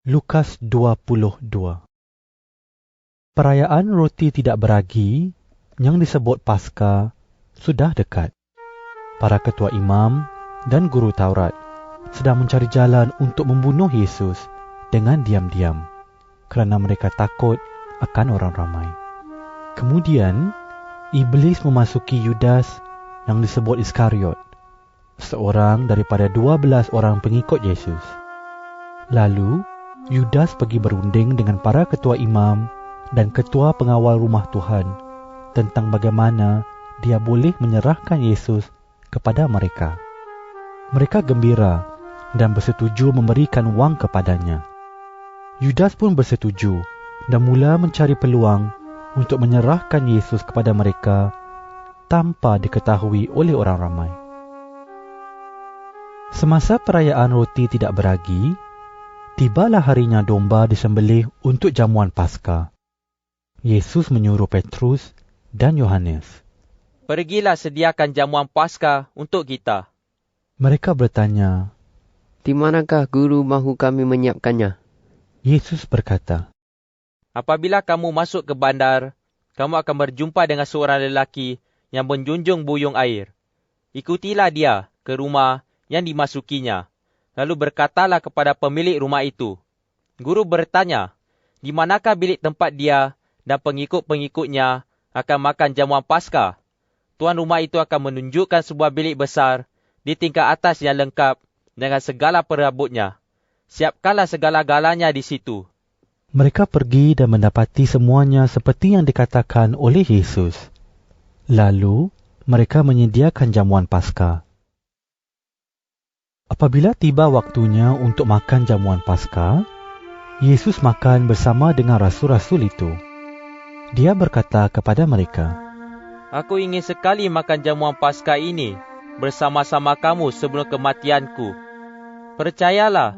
Lukas 22. Perayaan roti tidak beragi yang disebut Paskah sudah dekat. Para ketua imam dan guru Taurat sedang mencari jalan untuk membunuh Yesus dengan diam-diam kerana mereka takut akan orang ramai. Kemudian, iblis memasuki Yudas yang disebut Iskariot, seorang daripada 12 orang pengikut Yesus. Lalu, Yudas pergi berunding dengan para ketua imam dan ketua pengawal rumah Tuhan tentang bagaimana dia boleh menyerahkan Yesus kepada mereka. Mereka gembira dan bersetuju memberikan wang kepadanya. Yudas pun bersetuju dan mula mencari peluang untuk menyerahkan Yesus kepada mereka tanpa diketahui oleh orang ramai. Semasa perayaan roti tidak beragi, tibalah harinya domba disembelih untuk jamuan Paskah. Yesus menyuruh Petrus dan Yohanes, "Pergilah sediakan jamuan Paskah untuk kita." Mereka bertanya, "Di manakah guru mahu kami menyiapkannya?" Yesus berkata, "Apabila kamu masuk ke bandar, kamu akan berjumpa dengan seorang lelaki yang menjunjung buyung air. Ikutilah dia ke rumah yang dimasukinya. Lalu berkatalah kepada pemilik rumah itu, 'Guru bertanya, di manakah bilik tempat dia dan pengikut-pengikutnya akan makan jamuan Paskah?' Tuan rumah itu akan menunjukkan sebuah bilik besar di tingkat atas yang lengkap dengan segala perabotnya. Siapkanlah segala-galanya di situ." Mereka pergi dan mendapati semuanya seperti yang dikatakan oleh Yesus. Lalu, mereka menyediakan jamuan Paskah. Apabila tiba waktunya untuk makan jamuan Paskah, Yesus makan bersama dengan rasul-rasul itu. Dia berkata kepada mereka, "Aku ingin sekali makan jamuan Paskah ini bersama-sama kamu sebelum kematianku. Percayalah,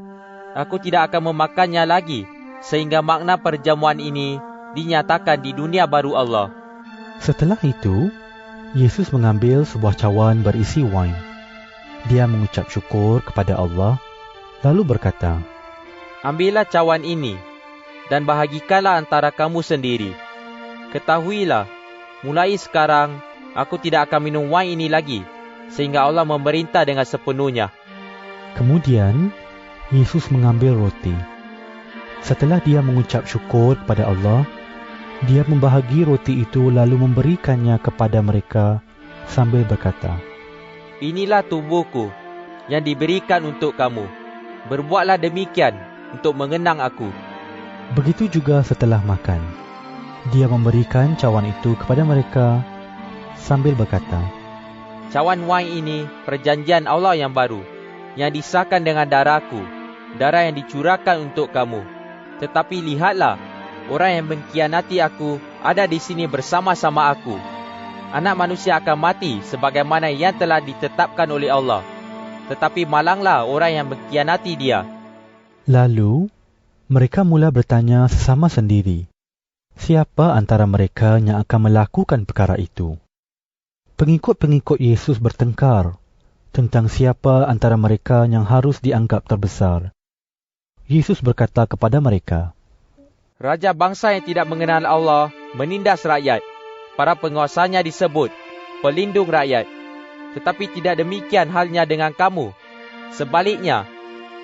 aku tidak akan memakannya lagi sehingga makna perjamuan ini dinyatakan di dunia baru Allah." Setelah itu, Yesus mengambil sebuah cawan berisi wain. Dia mengucap syukur kepada Allah, lalu berkata, "Ambillah cawan ini dan bahagikanlah antara kamu sendiri. Ketahuilah, mulai sekarang aku tidak akan minum wain ini lagi sehingga Allah memerintah dengan sepenuhnya." Kemudian, Yesus mengambil roti. Setelah dia mengucap syukur kepada Allah, dia membahagi roti itu lalu memberikannya kepada mereka sambil berkata, "Inilah tubuhku yang diberikan untuk kamu. Berbuatlah demikian untuk mengenang aku." Begitu juga setelah makan, dia memberikan cawan itu kepada mereka sambil berkata, "Cawan wain ini perjanjian Allah yang baru, yang disahkan dengan darahku, darah yang dicurahkan untuk kamu. Tetapi lihatlah, orang yang mengkhianati aku ada di sini bersama-sama aku. Anak manusia akan mati sebagaimana yang telah ditetapkan oleh Allah. Tetapi malanglah orang yang mengkhianati dia." Lalu, mereka mula bertanya sesama sendiri, siapa antara mereka yang akan melakukan perkara itu? Pengikut-pengikut Yesus bertengkar tentang siapa antara mereka yang harus dianggap terbesar. Yesus berkata kepada mereka, "Raja bangsa yang tidak mengenal Allah menindas rakyat. Para penguasanya disebut pelindung rakyat. Tetapi tidak demikian halnya dengan kamu. Sebaliknya,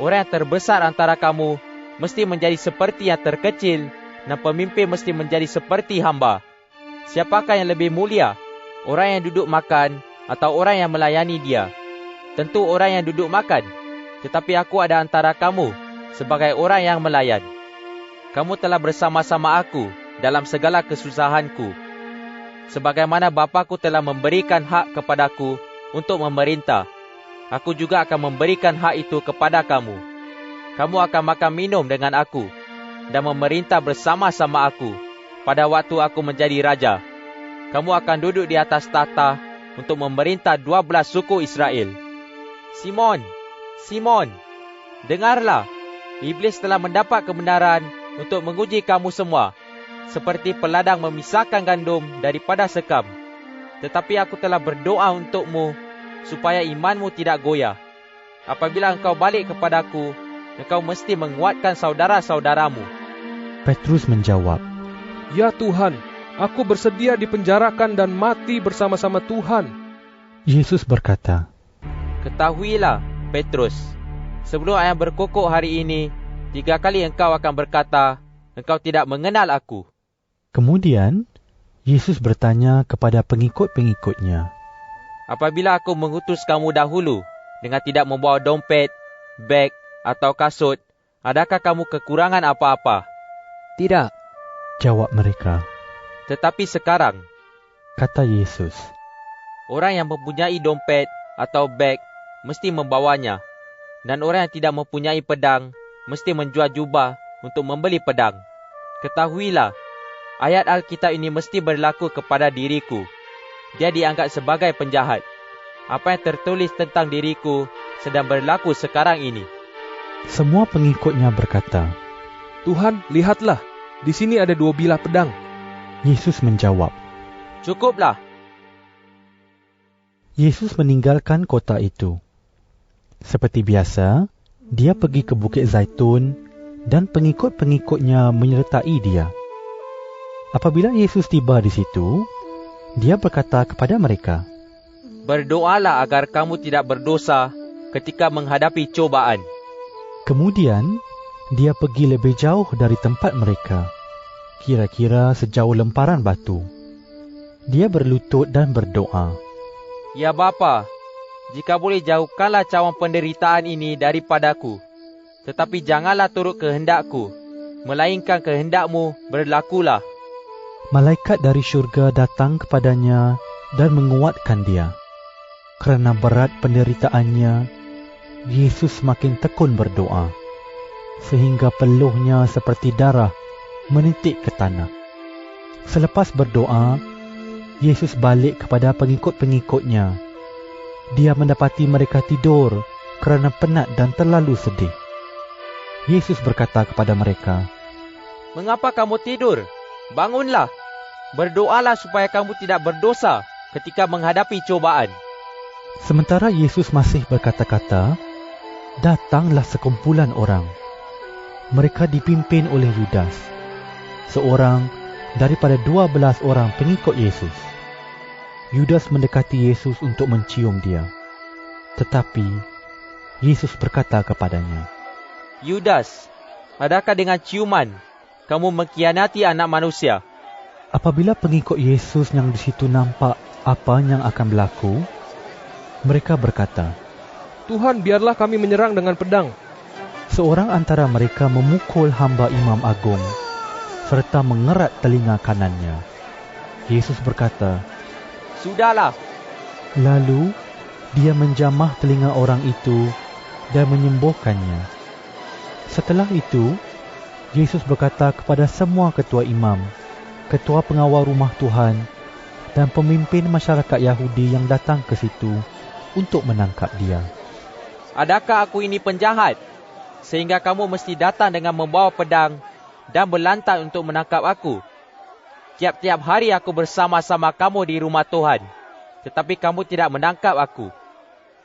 orang yang terbesar antara kamu mesti menjadi seperti yang terkecil dan pemimpin mesti menjadi seperti hamba. Siapakah yang lebih mulia, orang yang duduk makan atau orang yang melayani dia? Tentu orang yang duduk makan. Tetapi aku ada antara kamu sebagai orang yang melayan. Kamu telah bersama-sama aku dalam segala kesusahanku. Sebagaimana Bapa-Ku telah memberikan hak kepadaku untuk memerintah, aku juga akan memberikan hak itu kepada kamu. Kamu akan makan minum dengan aku dan memerintah bersama-sama aku pada waktu aku menjadi raja. Kamu akan duduk di atas tahta untuk memerintah 12 suku Israel." "Simon, Simon, dengarlah, iblis telah mendapat kebenaran untuk menguji kamu semua, seperti peladang memisahkan gandum daripada sekam. Tetapi aku telah berdoa untukmu, supaya imanmu tidak goyah. Apabila engkau balik kepadaku, engkau mesti menguatkan saudara-saudaramu. Petrus menjawab, Ya Tuhan, aku bersedia dipenjarakan dan mati bersama-sama Tuhan. Yesus berkata, Ketahuilah, Petrus, sebelum ayam berkokok hari ini, 3 kali engkau akan berkata, engkau tidak mengenal aku. Kemudian, Yesus bertanya kepada pengikut-pengikutnya, Apabila aku mengutus kamu dahulu dengan tidak membawa dompet, beg atau kasut, adakah kamu kekurangan apa-apa? Tidak. jawab mereka. Tetapi sekarang, Kata Yesus, orang yang mempunyai dompet atau beg mesti membawanya, dan orang yang tidak mempunyai pedang mesti menjual jubah untuk membeli pedang. Ketahuilah, ayat Alkitab ini mesti berlaku kepada diriku. Dia dianggap sebagai penjahat. Apa yang tertulis tentang diriku sedang berlaku sekarang ini. semua pengikutnya berkata. Tuhan, lihatlah, di sini ada 2 bilah pedang. Yesus menjawab. Cukuplah. Yesus meninggalkan kota itu. Seperti biasa, dia pergi ke Bukit Zaitun dan pengikut-pengikutnya menyertai dia. Apabila Yesus tiba di situ, dia berkata kepada mereka, Berdoalah agar kamu tidak berdosa ketika menghadapi cobaan. Kemudian, dia pergi lebih jauh dari tempat mereka, kira-kira sejauh lemparan batu. Dia berlutut dan berdoa, Ya Bapa, jika boleh jauhkanlah cawan penderitaan ini daripadaku. Tetapi janganlah turut kehendakku, melainkan kehendakmu berlakulah. Malaikat dari syurga datang kepadanya dan menguatkan dia. Kerana berat penderitaannya, Yesus makin tekun berdoa, sehingga peluhnya seperti darah menitik ke tanah. Selepas berdoa, Yesus balik kepada pengikut-pengikutnya. Dia mendapati mereka tidur kerana penat dan terlalu sedih. Yesus berkata kepada mereka, Mengapa kamu tidur? Bangunlah. Berdoalah supaya kamu tidak berdosa ketika menghadapi cobaan. Sementara Yesus masih berkata-kata, datanglah sekumpulan orang. Mereka dipimpin oleh Yudas, seorang daripada 12 orang pengikut Yesus. Yudas mendekati Yesus untuk mencium dia. Tetapi Yesus berkata kepadanya, Yudas, adakah dengan ciuman kamu mengkhianati anak manusia? apabila pengikut Yesus yang di situ nampak apa yang akan berlaku, mereka berkata, Tuhan, biarlah kami menyerang dengan pedang. seorang antara mereka memukul hamba imam agung serta mengerat telinga kanannya. Yesus berkata, Sudahlah. lalu dia menjamah telinga orang itu dan menyembuhkannya. Setelah itu, Yesus berkata kepada semua ketua imam, ketua pengawal rumah Tuhan dan pemimpin masyarakat Yahudi yang datang ke situ untuk menangkap dia. Adakah aku ini penjahat, sehingga kamu mesti datang dengan membawa pedang dan berlantak untuk menangkap aku? Tiap-tiap hari aku bersama-sama kamu di rumah Tuhan, tetapi kamu tidak menangkap aku.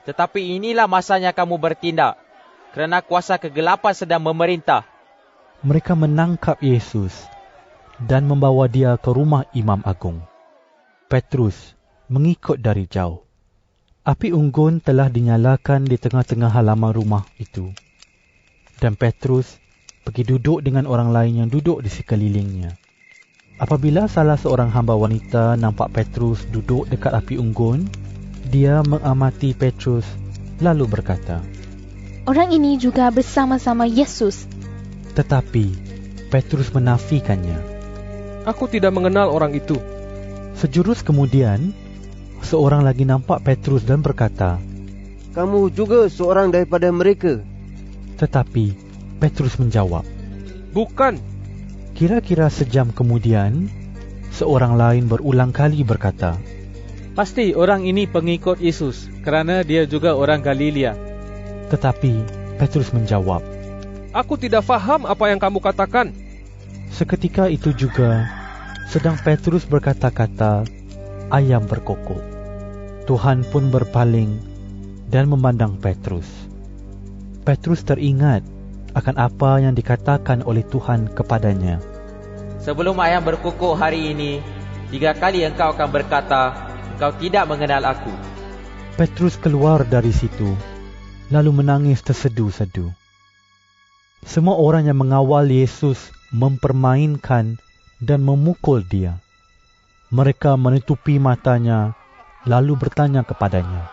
Tetapi inilah masanya kamu bertindak, kerana kuasa kegelapan sedang memerintah. Mereka menangkap Yesus dan membawa dia ke rumah imam agung. Petrus mengikut dari jauh. Api unggun telah dinyalakan di tengah-tengah halaman rumah itu. Dan Petrus pergi duduk dengan orang lain yang duduk di sekelilingnya. Apabila salah seorang hamba wanita nampak Petrus duduk dekat api unggun, dia mengamati Petrus lalu berkata, Orang ini juga bersama-sama Yesus. Tetapi Petrus menafikannya. Aku tidak mengenal orang itu. Sejurus kemudian, seorang lagi nampak Petrus dan berkata, Kamu juga seorang daripada mereka. Tetapi Petrus menjawab. Bukan. Kira-kira sejam kemudian, seorang lain berulang kali berkata, Pasti orang ini pengikut Yesus, kerana dia juga orang Galilea. Tetapi Petrus menjawab. Aku tidak faham apa yang kamu katakan. Seketika itu juga, sedang Petrus berkata-kata, ayam berkokok. Tuhan pun berpaling dan memandang Petrus. Petrus teringat akan apa yang dikatakan oleh Tuhan kepadanya. Sebelum ayam berkukuk hari ini, 3 kali engkau akan berkata, engkau tidak mengenal aku. Petrus keluar dari situ, lalu menangis tersedu-sedu. Semua orang yang mengawal Yesus mempermainkan dan memukul dia. Mereka menutupi matanya, lalu bertanya kepadanya,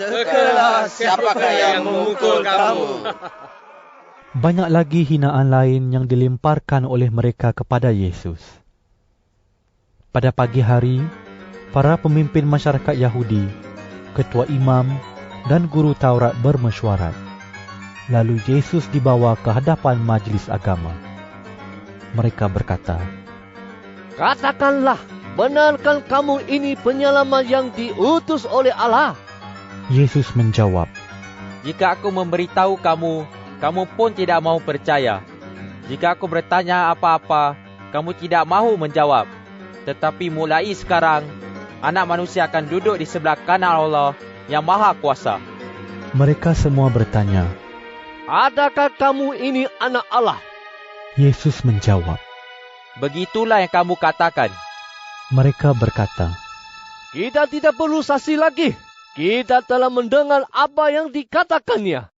"Tekalah, siapakah yang memukul kamu?" Banyak lagi hinaan lain yang dilemparkan oleh mereka kepada Yesus. Pada pagi hari, para pemimpin masyarakat Yahudi, ketua imam dan guru Taurat bermesyuarat. Lalu Yesus dibawa ke hadapan majlis agama. Mereka berkata, "Katakanlah, benarkah kamu ini penyelamat yang diutus oleh Allah?" Yesus menjawab, Jika aku memberitahu kamu, kamu pun tidak mahu percaya. Jika aku bertanya apa-apa, kamu tidak mahu menjawab. Tetapi mulai sekarang, Anak Manusia akan duduk di sebelah kanan Allah yang Maha Kuasa. Mereka semua bertanya, "Adakah kamu ini anak Allah?" Yesus menjawab, Begitulah yang kamu katakan. mereka berkata, "Kita tidak perlu saksi lagi. Kita telah mendengar apa yang dikatakannya.